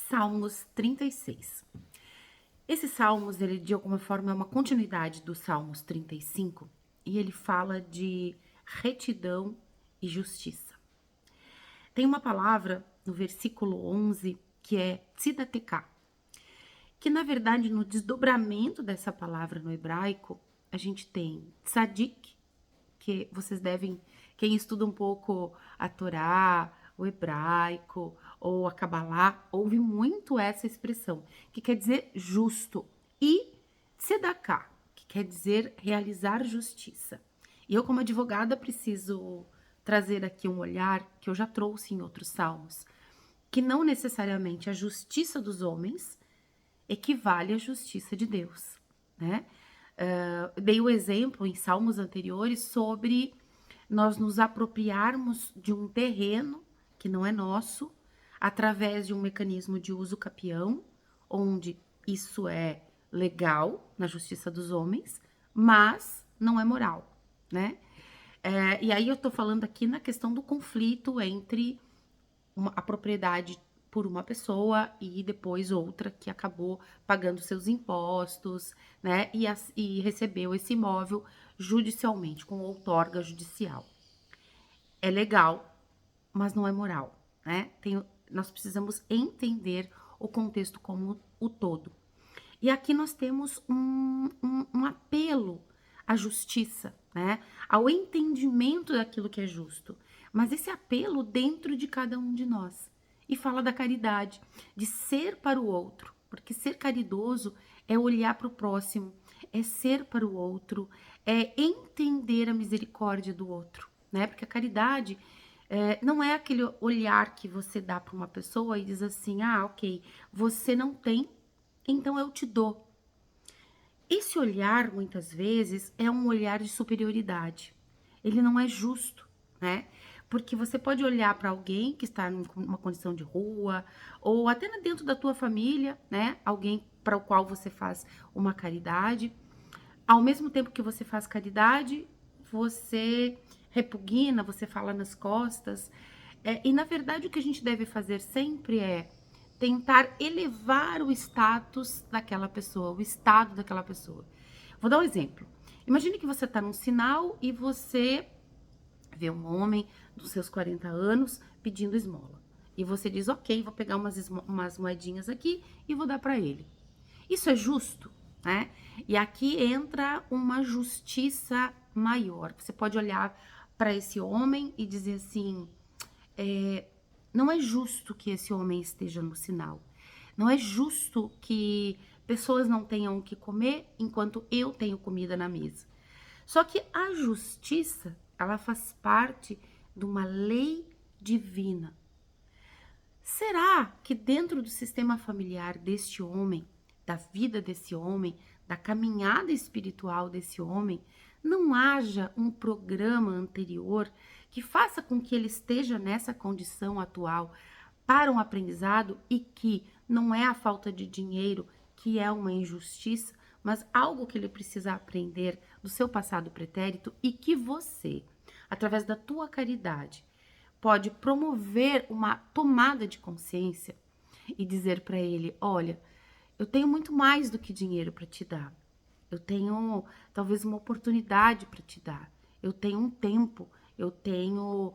Salmos 36. Esse Salmos, ele de alguma forma é uma continuidade do Salmos 35 e ele fala de retidão e justiça. Tem uma palavra no versículo 11 que é tzedakah, que na verdade no desdobramento dessa palavra no hebraico, a gente tem tzadik, que vocês devem, quem estuda um pouco a Torá, o hebraico ou a Kabbalah, ouve muito essa expressão, que quer dizer justo, e tzedakah, que quer dizer realizar justiça. E eu, como advogada, preciso trazer aqui um olhar que eu já trouxe em outros salmos, que não necessariamente a justiça dos homens equivale à justiça de Deus, né? Dei o exemplo em salmos anteriores sobre nós nos apropriarmos de um terreno que não é nosso, através de um mecanismo de uso capião, onde isso é legal na justiça dos homens, mas não é moral, né? E aí eu tô falando aqui na questão do conflito entre a propriedade por uma pessoa e depois outra que acabou pagando seus impostos, né? E recebeu esse imóvel judicialmente, com outorga judicial. É legal, mas não é moral, né? Nós precisamos entender o contexto como o todo. E aqui nós temos um apelo à justiça, né? Ao entendimento daquilo que é justo. Mas esse apelo dentro de cada um de nós. E fala da caridade, de ser para o outro. Porque ser caridoso é olhar para o próximo, é ser para o outro, é entender a misericórdia do outro, né? Porque a caridade não é aquele olhar que você dá para uma pessoa e diz assim, ah, ok, você não tem, então eu te dou. Esse olhar, muitas vezes, é um olhar de superioridade. Ele não é justo, né? Porque você pode olhar para alguém que está numa condição de rua, ou até dentro da tua família, né? Alguém para o qual você faz uma caridade. Ao mesmo tempo que você faz caridade, você repugna, você fala nas costas. E, na verdade, o que a gente deve fazer sempre é tentar elevar o status daquela pessoa, o estado daquela pessoa. Vou dar um exemplo. Imagine que você está num sinal e você vê um homem dos seus 40 anos pedindo esmola. E você diz, ok, vou pegar umas moedinhas aqui e vou dar para ele. Isso é justo, né? E aqui entra uma justiça maior. Você pode olhar para esse homem e dizer assim, não é justo que esse homem esteja no sinal. Não é justo que pessoas não tenham o que comer enquanto eu tenho comida na mesa. Só que a justiça, ela faz parte de uma lei divina. Será que dentro do sistema familiar deste homem, da vida desse homem, da caminhada espiritual desse homem, não haja um programa anterior que faça com que ele esteja nessa condição atual para um aprendizado e que não é a falta de dinheiro que é uma injustiça, mas algo que ele precisa aprender do seu passado pretérito e que você, através da tua caridade, pode promover uma tomada de consciência e dizer para ele, olha, eu tenho muito mais do que dinheiro para te dar. Eu tenho talvez uma oportunidade para te dar. Eu tenho um tempo, eu tenho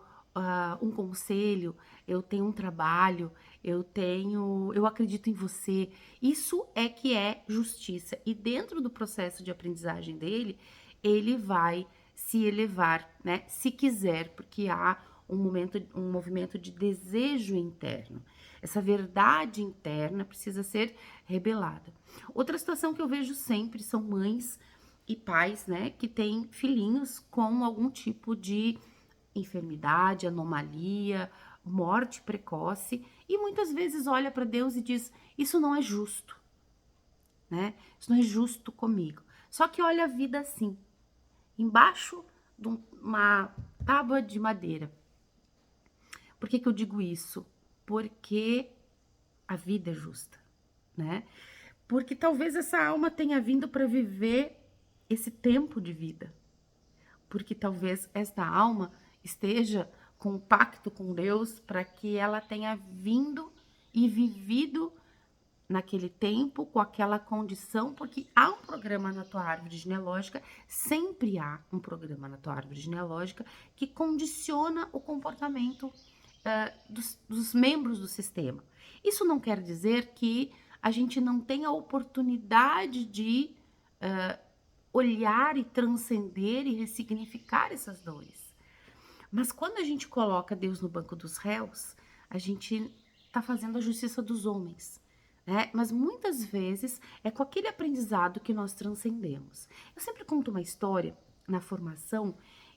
um conselho, eu tenho um trabalho, eu acredito em você. Isso é que é justiça. E dentro do processo de aprendizagem dele, ele vai se elevar, né? Se quiser, porque há um movimento de desejo interno. Essa verdade interna precisa ser rebelada. Outra situação que eu vejo sempre são mães e pais, né, que têm filhinhos com algum tipo de enfermidade, anomalia, morte precoce e muitas vezes olha para Deus e diz: "Isso não é justo", né? Isso não é justo comigo. Só que olha a vida assim, embaixo de uma tábua de madeira. Por que eu digo isso? Porque a vida é justa, né? Porque talvez essa alma tenha vindo para viver esse tempo de vida. Porque talvez esta alma esteja com um pacto com Deus para que ela tenha vindo e vivido naquele tempo, com aquela condição, porque há um programa na tua árvore genealógica, sempre há um programa na tua árvore genealógica que condiciona o comportamento dos membros do sistema. Isso não quer dizer que a gente não tenha a oportunidade de olhar e transcender e ressignificar essas dores. Mas quando a gente coloca Deus no banco dos réus, a gente está fazendo a justiça dos homens. Né? Mas muitas vezes é com aquele aprendizado que nós transcendemos. Eu sempre conto uma história na formação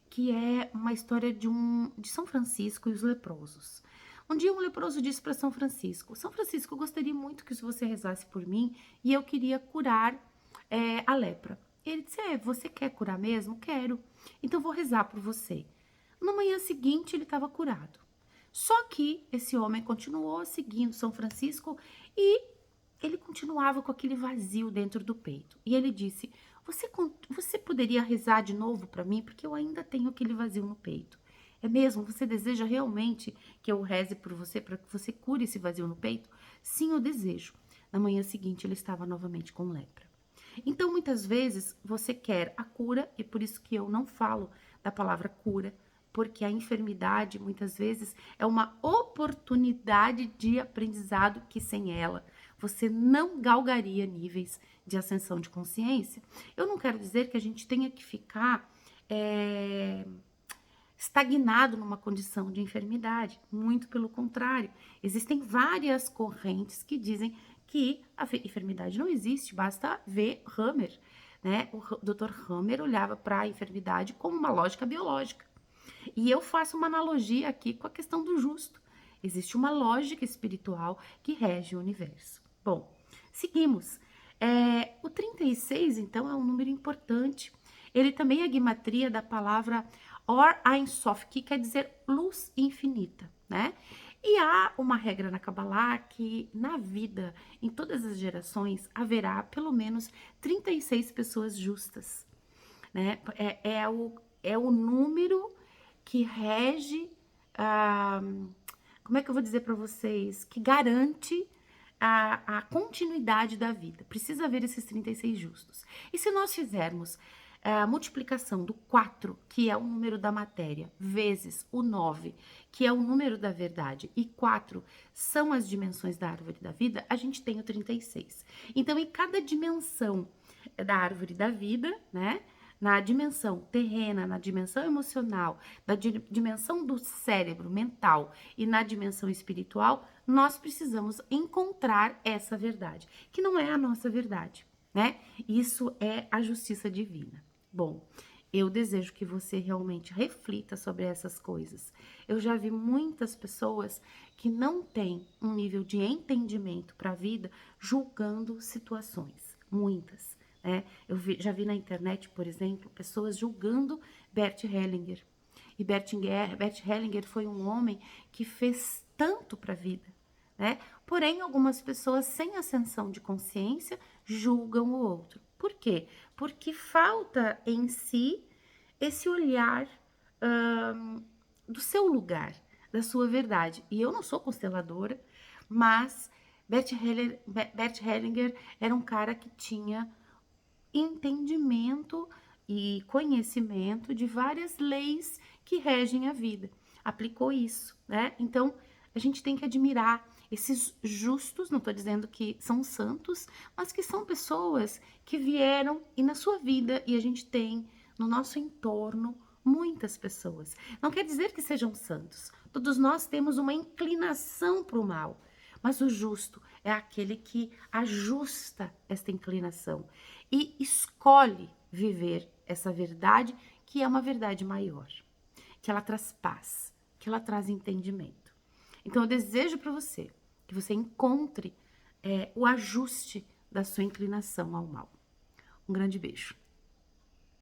que é uma história de São Francisco e os leprosos. Um dia um leproso disse para São Francisco: São Francisco, eu gostaria muito que você rezasse por mim e eu queria curar a lepra. Ele disse: você quer curar mesmo? Quero. Então vou rezar por você. Na manhã seguinte ele estava curado. Só que esse homem continuou seguindo São Francisco e ele continuava com aquele vazio dentro do peito. E ele disse: você poderia rezar de novo para mim? Porque eu ainda tenho aquele vazio no peito. É mesmo? Você deseja realmente que eu reze por você para que você cure esse vazio no peito? Sim, eu desejo. Na manhã seguinte ele estava novamente com lepra. Então, muitas vezes, você quer a cura, e por isso que eu não falo da palavra cura, porque a enfermidade, muitas vezes, é uma oportunidade de aprendizado que sem ela você não galgaria níveis de ascensão de consciência. Eu não quero dizer que a gente tenha que ficar estagnado numa condição de enfermidade, muito pelo contrário. Existem várias correntes que dizem que a enfermidade não existe, basta ver Hammer, né? O Dr. Hammer olhava para a enfermidade como uma lógica biológica. E eu faço uma analogia aqui com a questão do justo. Existe uma lógica espiritual que rege o universo. Bom, seguimos. O 36, então, é um número importante. Ele também é a guimatria da palavra Or Ein Sof, que quer dizer luz infinita, né? E há uma regra na Kabbalah que na vida, em todas as gerações, haverá pelo menos 36 pessoas justas, né? É o número que rege, como é que eu vou dizer para vocês? Que garante a continuidade da vida. Precisa haver esses 36 justos. E se nós fizermos a multiplicação do 4, que é o número da matéria, vezes o 9, que é o número da verdade, e 4 são as dimensões da árvore da vida, a gente tem o 36. Então, em cada dimensão da árvore da vida, né? Na dimensão terrena, na dimensão emocional, na dimensão do cérebro mental e na dimensão espiritual, nós precisamos encontrar essa verdade, que não é a nossa verdade, né? Isso é a justiça divina. Bom, eu desejo que você realmente reflita sobre essas coisas. Eu já vi muitas pessoas que não têm um nível de entendimento para a vida julgando situações, muitas. Já vi na internet, por exemplo, pessoas julgando Bert Hellinger. E Bert Hellinger foi um homem que fez tanto para a vida, né? Porém, algumas pessoas sem ascensão de consciência julgam o outro. Por quê? Porque falta em si esse olhar do seu lugar, da sua verdade. E eu não sou consteladora, mas Bert Hellinger era um cara que tinha entendimento e conhecimento de várias leis que regem a vida. Aplicou isso, né? Então, a gente tem que admirar esses justos, não estou dizendo que são santos, mas que são pessoas que vieram e na sua vida, e a gente tem no nosso entorno muitas pessoas. Não quer dizer que sejam santos. Todos nós temos uma inclinação para o mal. Mas o justo é aquele que ajusta esta inclinação e escolhe viver essa verdade, que é uma verdade maior, que ela traz paz, que ela traz entendimento. Então, eu desejo para você que você encontre o ajuste da sua inclinação ao mal. Um grande beijo.